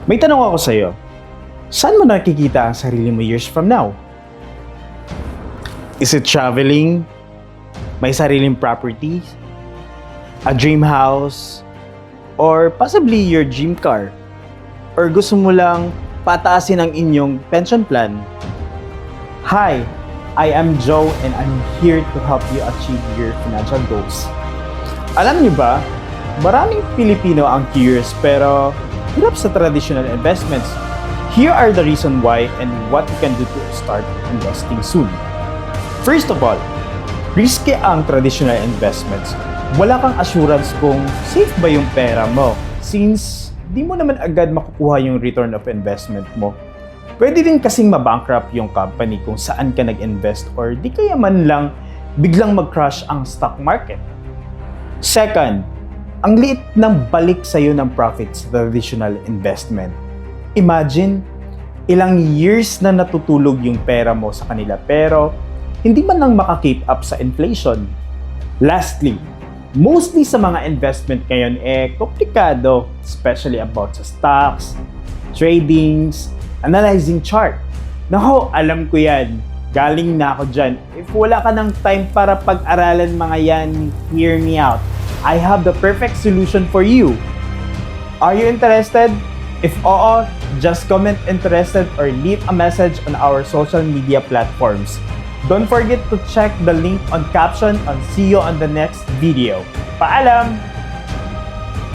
May tanong ako sa'yo. Saan mo nakikita ang sarili mo years from now? Is it traveling? May sariling property? A dream house? Or possibly your dream car? Or gusto mo lang pataasin ang inyong pension plan? Hi, I am Joe and I'm here to help you achieve your financial goals. Alam niyo ba, maraming Pilipino ang curious pero hirap sa traditional investments. Here are the reason why and what you can do to start investing soon. First of all, risky ang traditional investments. Wala kang assurance kung safe ba yung pera mo since di mo naman agad makukuha yung return of investment mo. Pwede din kasing mabankrupt yung company kung saan ka nag-invest or di kaya man lang biglang mag-crash ang stock market. Second, ang liit ng balik sa'yo ng profits sa traditional investment. Imagine, ilang years na natutulog yung pera mo sa kanila pero hindi man lang maka-keep up sa inflation. Lastly, mostly sa mga investment ngayon komplikado, especially about sa stocks, tradings, analyzing chart. Nako, alam ko yan. Galing na ako dyan. If wala ka ng time para pag-aralan mga yan, hear me out. I have the perfect solution for you. Are you interested? If oo, just comment interested or leave a message on our social media platforms. Don't forget to check the link on caption and see you on the next video. Paalam!